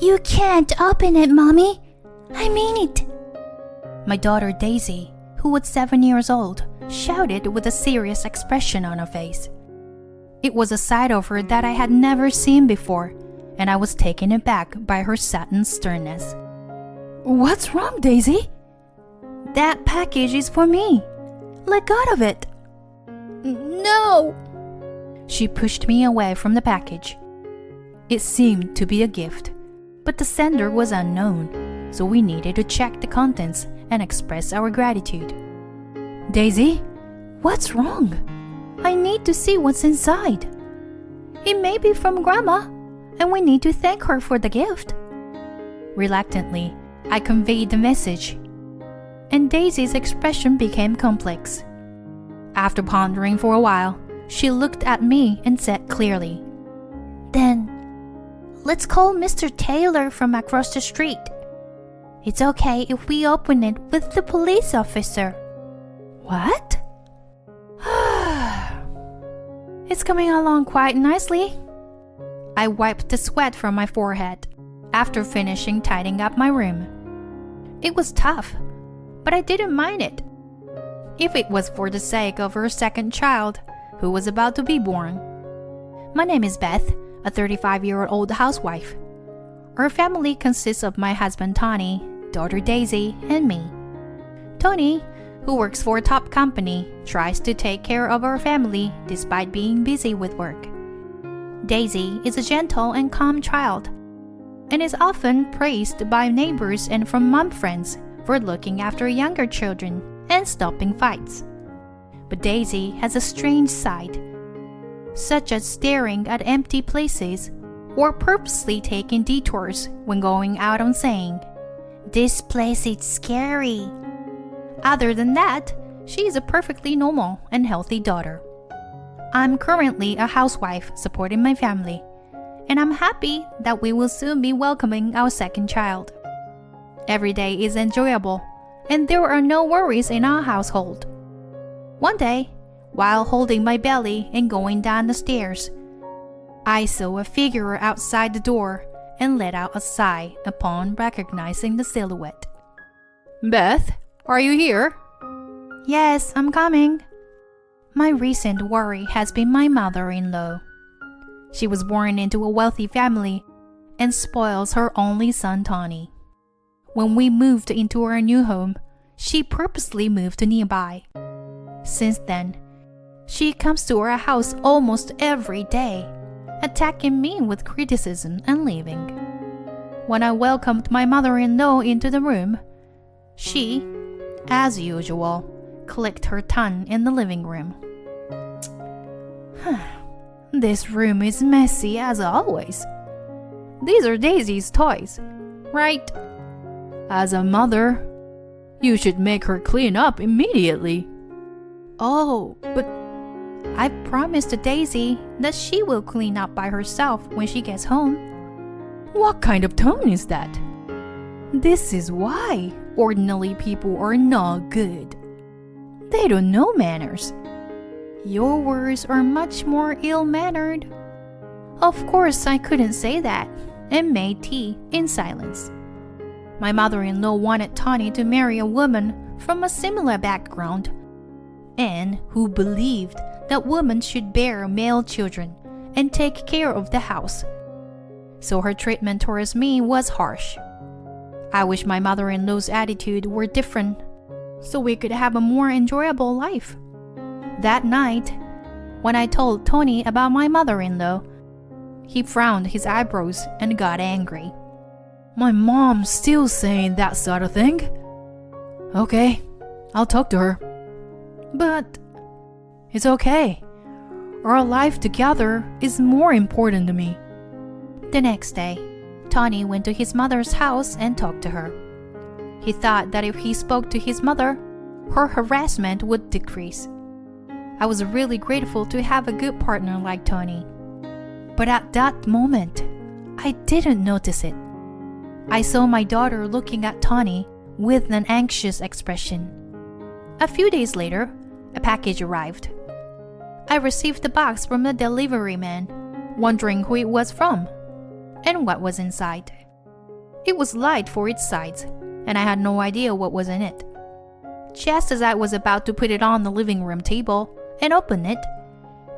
You can't open it, Mommy. I mean it. My daughter Daisy, who was 7 years old, shouted with a serious expression on her face. It was a side of her that I had never seen before, and I was taken aback by her sudden sternness. What's wrong, Daisy? That package is for me. Let go of it. No. She pushed me away from the package. It seemed to be a gift, but the sender was unknown, so we needed to check the contents and express our gratitude. Daisy, what's wrong? I need to see what's inside. It may be from Grandma, and we need to thank her for the gift. Reluctantly, I conveyed the message, and Daisy's expression became complex. After pondering for a while, she looked at me and said clearly, Then, let's call Mr. Taylor from across the street. It's okay if we open it with the police officer. What? It's coming along quite nicely. I wiped the sweat from my forehead after finishing tidying up my room. It was tough, but I didn't mind it. If it was for the sake of her second child, who was about to be born. My name is Beth, a 35-year-old housewife. Our family consists of my husband Tony, daughter Daisy, and me. Tony, who works for a top company, tries to take care of our family despite being busy with work. Daisy is a gentle and calm child, and is often praised by neighbors and from mom friends for looking after younger children and stopping fights. But Daisy has a strange side, such as staring at empty places or purposely taking detours when going out and saying, "This place is scary." Other than that, she is a perfectly normal and healthy daughter. I'm currently a housewife supporting my family, and I'm happy that we will soon be welcoming our second child. Every day is enjoyable, and there are no worries in our household. One day, while holding my belly and going down the stairs, I saw a figure outside the door and let out a sigh upon recognizing the silhouette. "Beth, are you here?" "Yes, I'm coming." My recent worry has been my mother-in-law. She was born into a wealthy family and spoils her only son Tony. When we moved into our new home, she purposely moved to nearby. Since then, she comes to our house almost every day, attacking me with criticism and leaving. When I welcomed my mother-in-law into the room, she, as usual, clicked her tongue in the living room. This room is messy as always. These are Daisy's toys, right? As a mother, you should make her clean up immediately. Oh, but I promised Daisy that she will clean up by herself when she gets home. What kind of tone is that? This is why ordinary people are not good. They don't know manners. Your words are much more ill-mannered. Of course, I couldn't say that and made tea in silence. My mother-in-law wanted Tony to marry a woman from a similar background and who believed that women should bear male children and take care of the house. So her treatment towards me was harsh. I wish my mother-in-law's attitude were different so we could have a more enjoyable life. That night, when I told Tony about my mother-in-law, he frowned his eyebrows and got angry. My mom's still saying that sort of thing. Okay, I'll talk to her. But it's okay. Our life together is more important to me. The next day, Tony went to his mother's house and talked to her. He thought that if he spoke to his mother, her harassment would decrease. I was really grateful to have a good partner like Tony. But at that moment, I didn't notice it. I saw my daughter looking at Tony with an anxious expression. A few days later, a package arrived. I received the box from the delivery man, wondering who it was from and what was inside. It was light for its size, and I had no idea what was in it. Just as I was about to put it on the living room table and open it,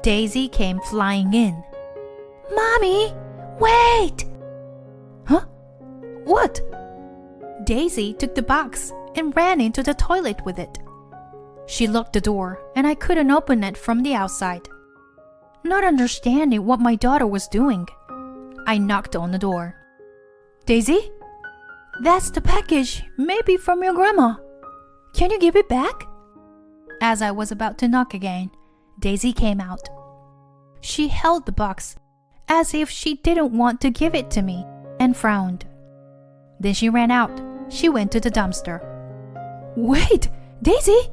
Daisy came flying in. Mommy, wait! Huh? What? Daisy took the box and ran into the toilet with it. She locked the door, and I couldn't open it from the outside. Not understanding what my daughter was doing, I knocked on the door. Daisy? That's the package, maybe from your grandma. Can you give it back? As I was about to knock again, Daisy came out. She held the box as if she didn't want to give it to me and frowned. Then she ran out. She went to the dumpster. Wait, Daisy!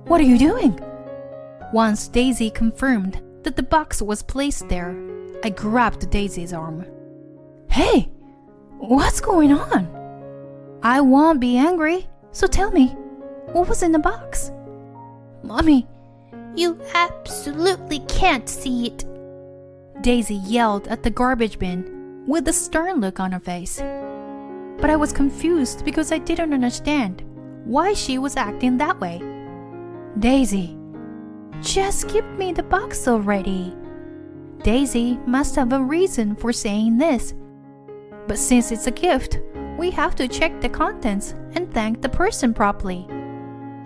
What are you doing? Once Daisy confirmed that the box was placed there, I grabbed Daisy's arm. Hey, what's going on? I won't be angry, so tell me, what was in the box? Mommy, you absolutely can't see it. Daisy yelled at the garbage bin with a stern look on her face. But I was confused because I didn't understand why she was acting that way. Daisy, just give me the box already. Daisy must have a reason for saying this. But since it's a gift, we have to check the contents and thank the person properly.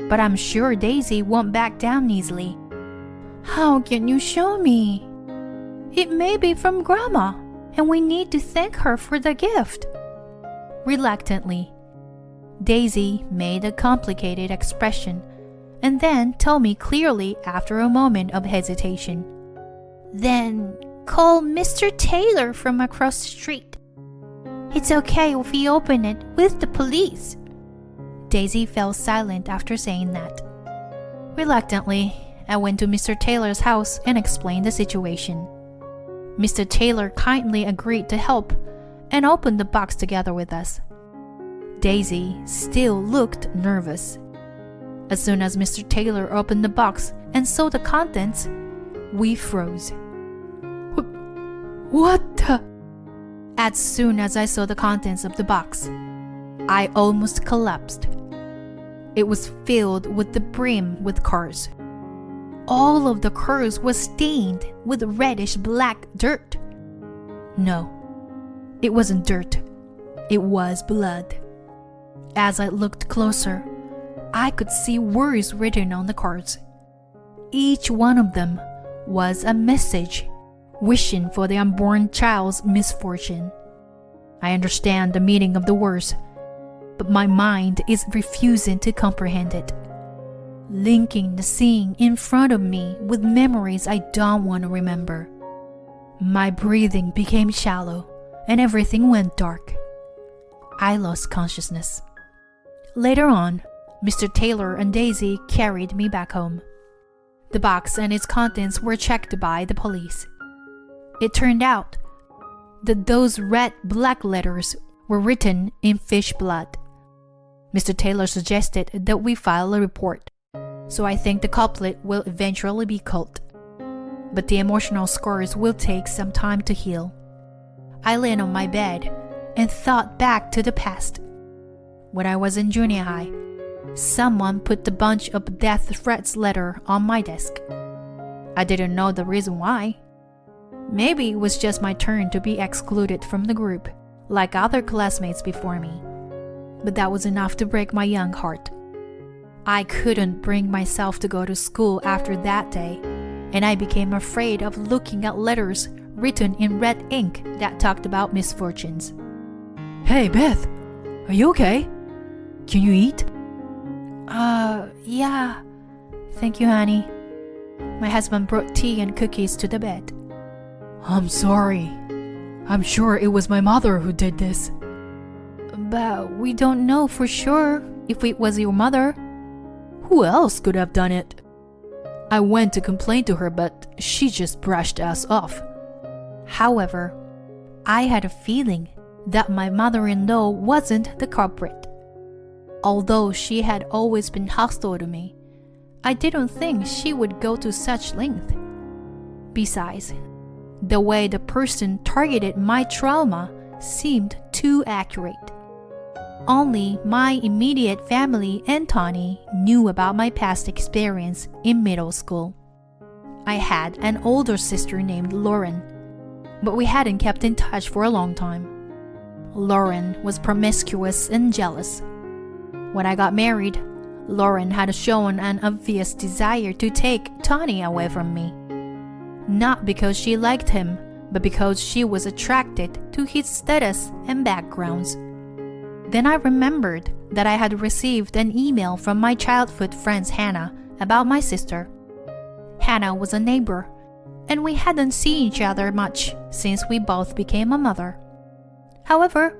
But I'm sure Daisy won't back down easily. How can you show me? It may be from Grandma, and we need to thank her for the gift. Reluctantly, Daisy made a complicated expression and then told me clearly after a moment of hesitation. Then call Mr. Taylor from across the street. It's okay if we open it with the police. Daisy fell silent after saying that. Reluctantly, I went to Mr. Taylor's house and explained the situation. Mr. Taylor kindly agreed to help and opened the box together with us. Daisy still looked nervous. As soon as Mr. Taylor opened the box and saw the contents, we froze. What the? As soon as I saw the contents of the box, I almost collapsed. It was filled with the brim with cars. All of the cars was stained with reddish-black dirt. No, it wasn't dirt. It was blood. As I looked closer, I could see words written on the cards. Each one of them was a message wishing for the unborn child's misfortune. I understand the meaning of the words, but my mind is refusing to comprehend it. Linking the scene in front of me with memories I don't want to remember. My breathing became shallow and everything went dark. I lost consciousness. Later on, Mr. Taylor and Daisy carried me back home. The box and its contents were checked by the police. It turned out that those red black letters were written in fish blood. Mr. Taylor suggested that we file a report, so I think the culprit will eventually be caught. But the emotional scars will take some time to heal. I lay on my bed and thought back to the past. When I was in junior high, someone put a bunch of death threats letter on my desk. I didn't know the reason why. Maybe it was just my turn to be excluded from the group, like other classmates before me. But that was enough to break my young heart. I couldn't bring myself to go to school after that day, and I became afraid of looking at letters written in red ink that talked about misfortunes. Hey, Beth, are you okay? Can you eat? Yeah. Thank you, honey. My husband brought tea and cookies to the bed. I'm sorry. I'm sure it was my mother who did this. But we don't know for sure if it was your mother. Who else could have done it? I went to complain to her, but she just brushed us off. However, I had a feeling that my mother-in-law wasn't the culprit. Although she had always been hostile to me, I didn't think she would go to such length. Besides, the way the person targeted my trauma seemed too accurate. Only my immediate family and Tawny knew about my past experience in middle school. I had an older sister named Lauren, but we hadn't kept in touch for a long time. Lauren was promiscuous and jealous. When I got married, Lauren had shown an obvious desire to take Tawny away from me. Not because she liked him, but because she was attracted to his status and backgrounds. Then I remembered that I had received an email from my childhood friend Hannah about my sister. Hannah was a neighbor, and we hadn't seen each other much since we both became a mother. However,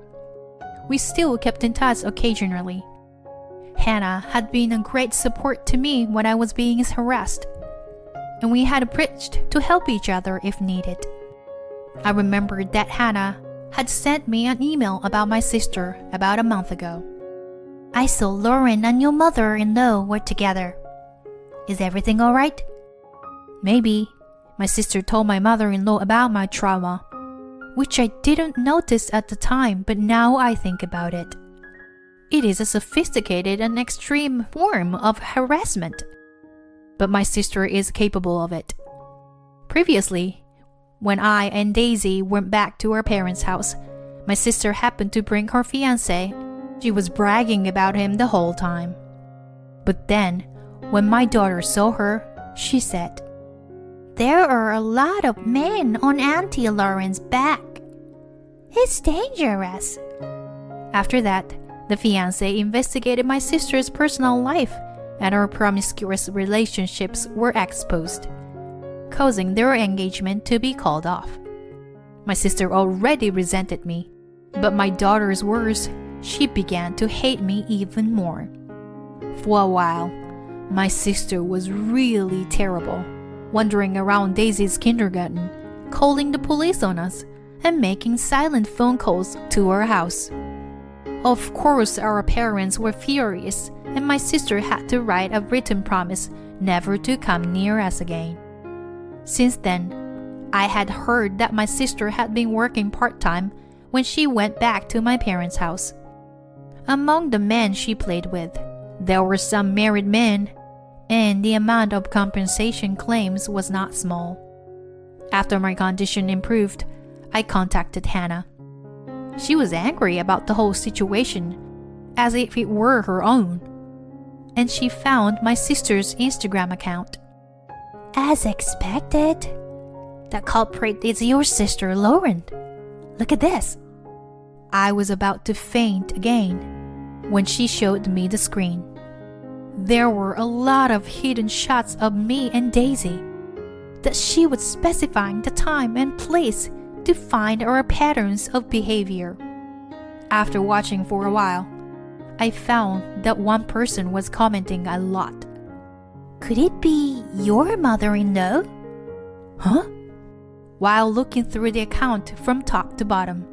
we still kept in touch occasionally. Hannah had been a great support to me when I was being harassed, and we had bridged to help each other if needed. I remembered that Hannah had sent me an email about my sister about a month ago. I saw Lauren and your mother-in-law were together. Is everything all right? Maybe. My sister told my mother-in-law about my trauma, which I didn't notice at the time, but now I think about it. It is a sophisticated and extreme form of harassment. But my sister is capable of it. Previously, when I and Daisy went back to our parents' house, my sister happened to bring her fiancé. She was bragging about him the whole time. But then, when my daughter saw her, she said, "There are a lot of men on Auntie Lauren's back. It's dangerous." After that, the fiancé investigated my sister's personal life, and our promiscuous relationships were exposed, causing their engagement to be called off. My sister already resented me, but my daughter's worse, she began to hate me even more. For a while, my sister was really terrible, wandering around Daisy's kindergarten, calling the police on us, and making silent phone calls to our house. Of course, our parents were furious, and my sister had to write a written promise never to come near us again. Since then, I had heard that my sister had been working part-time when she went back to my parents' house. Among the men she played with, there were some married men, and the amount of compensation claims was not small. After my condition improved, I contacted Hannah. She was angry about the whole situation, as if it were her own, and she found my sister's Instagram account. As expected, the culprit is your sister Lauren. Look at this. I was about to faint again when she showed me the screen. There were a lot of hidden shots of me and Daisy, that she was specifying the time and place to find our patterns of behavior. After watching for a while, I found that one person was commenting a lot. Could it be your mother-in-law? Huh? While looking through the account from top to bottom,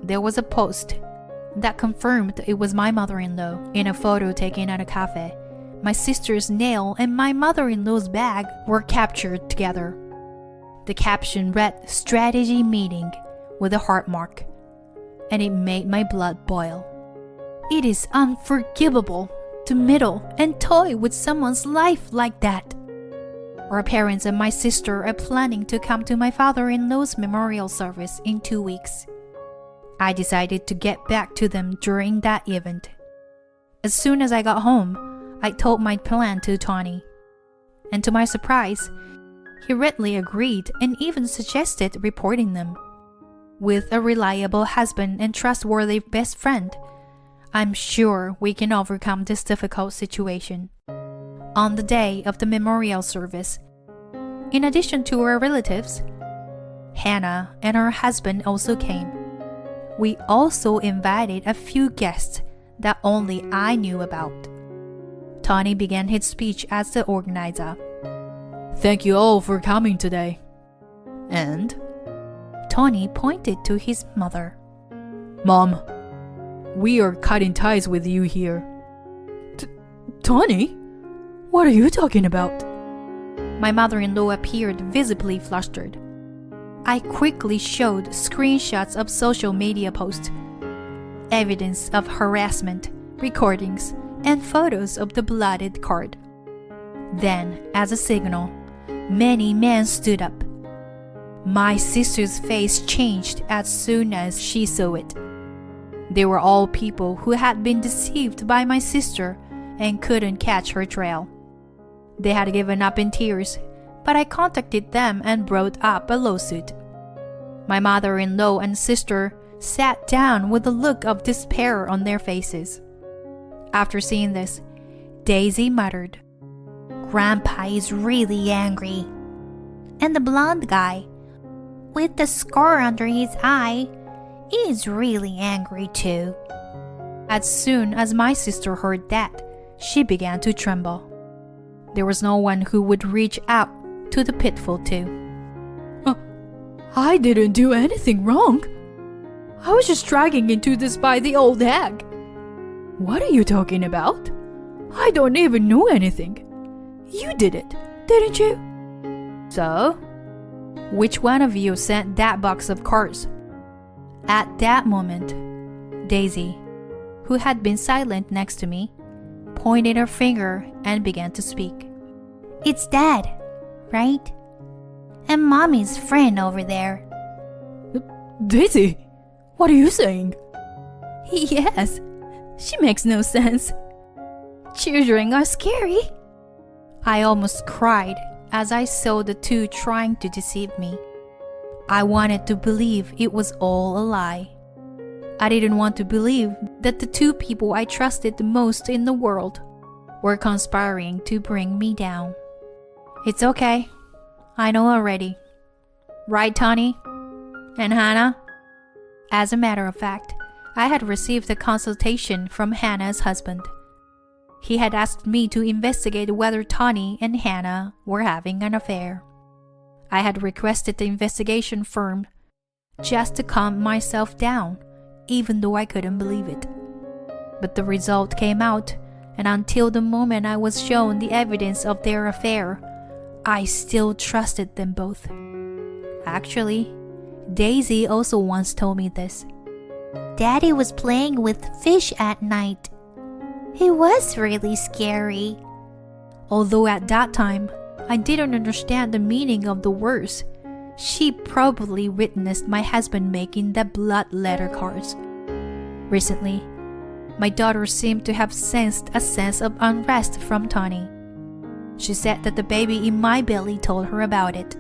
there was a post that confirmed it was my mother-in-law in a photo taken at a cafe. My sister's nail and my mother-in-law's bag were captured together. The caption read "Strategy Meeting" with a heart mark, and it made my blood boil. It is unforgivable to meddle and toy with someone's life like that. Our parents and my sister are planning to come to my father-in-law's memorial service in 2 weeks. I decided to get back to them during that event. As soon as I got home, I told my plan to Tawny, and to my surprise, he readily agreed and even suggested reporting them. With a reliable husband and trustworthy best friend, I'm sure we can overcome this difficult situation. On the day of the memorial service, in addition to our relatives, Hannah and her husband also came. We also invited a few guests that only I knew about. Tawny began his speech as the organizer. "Thank you all for coming today." And Tawny pointed to his mother. "Mom, we are cutting ties with you here." Tawny? What are you talking about?" My mother-in-law appeared visibly flustered. I quickly showed screenshots of social media posts, evidence of harassment, recordings, and photos of the bloodied card. Then, as a signal, many men stood up. My sister's face changed as soon as she saw it. They were all people who had been deceived by my sister and couldn't catch her trail. They had given up in tears, but I contacted them and brought up a lawsuit. My mother-in-law and sister sat down with a look of despair on their faces. After seeing this, Daisy muttered, "Grandpa is really angry." And the blonde guy, with the scar under his eye, is really angry too. As soon as my sister heard that, she began to tremble. There was no one who would reach out to the pitfall too. I didn't do anything wrong. I was just dragging into this by the old hag. What are you talking about? I don't even know anything. You did it, didn't you? So, which one of you sent that box of cards? At that moment, Daisy, who had been silent next to me, pointed her finger and began to speak. It's Dad, right? And Mommy's friend over there. Daisy, what are you saying? Yes, she makes no sense. Children are scary. I almost cried as I saw the two trying to deceive me. I wanted to believe it was all a lie. I didn't want to believe that the two people I trusted the most in the world were conspiring to bring me down. It's okay. I know already. Right, Tony? And Hannah? As a matter of fact, I had received a consultation from Hannah's husband. He had asked me to investigate whether Tony and Hannah were having an affair. I had requested the investigation firm just to calm myself down, even though I couldn't believe it. But the result came out, and until the moment I was shown the evidence of their affair, I still trusted them both. Actually, Daisy also once told me this. Daddy was playing with fish at night. It was really scary. Although at that time, I didn't understand the meaning of the words, she probably witnessed my husband making the blood letter cards. Recently, my daughter seemed to have sensed a sense of unrest from Tony. She said that the baby in my belly told her about it.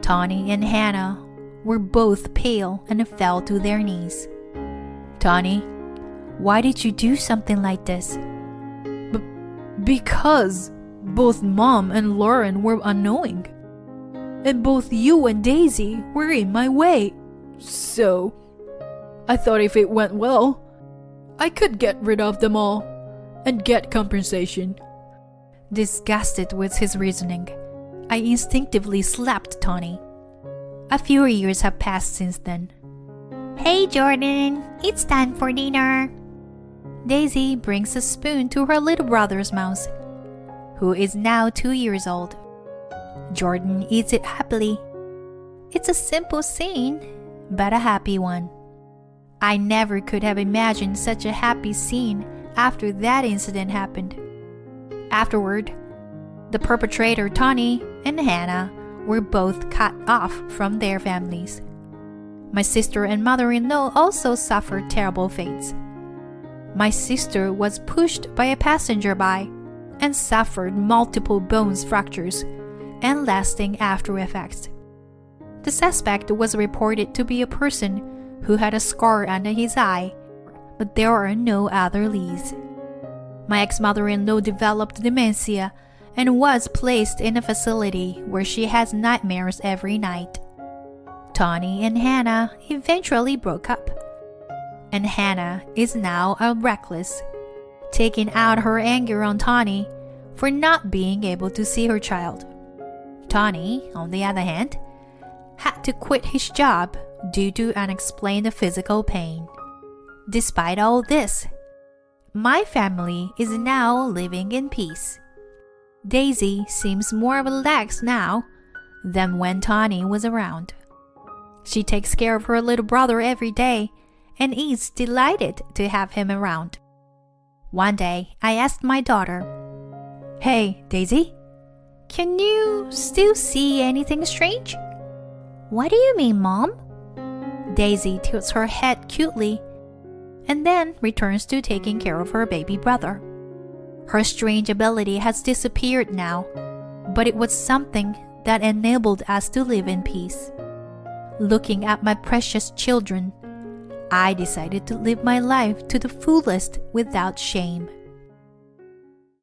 Tony and Hannah were both pale and fell to their knees. Tony, why did you do something like this? Because both Mom and Lauren were unknowing. And both you and Daisy were in my way. So, I thought if it went well, I could get rid of them all and get compensation. Disgusted with his reasoning, I instinctively slapped Tony. A few years have passed since then. Hey Jordan, it's time for dinner. Daisy brings a spoon to her little brother's mouth, who is now 2 years old. Jordan eats it happily. It's a simple scene, but a happy one. I never could have imagined such a happy scene after that incident happened. Afterward, the perpetrator Tony and Hannah were both cut off from their families. My sister and mother-in-law also suffered terrible fates. My sister was pushed by a passerby and suffered multiple bone fractures and lasting after effects. The suspect was reported to be a person who had a scar under his eye, but there are no other leads. My ex-mother-in-law developed dementia and was placed in a facility where she has nightmares every night. Tony and Hannah eventually broke up, and Hannah is now a reckless, taking out her anger on Tony for not being able to see her child. Tony, on the other hand, had to quit his job due to unexplained physical pain. Despite all this, my family is now living in peace. Daisy seems more relaxed now than when Tony was around. She takes care of her little brother every day and is delighted to have him around. One day, I asked my daughter, "Hey, Daisy, can you still see anything strange?" What do you mean, Mom? Daisy tilts her head cutely and then returns to taking care of her baby brother. Her strange ability has disappeared now, but it was something that enabled us to live in peace. Looking at my precious children, I decided to live my life to the fullest without shame.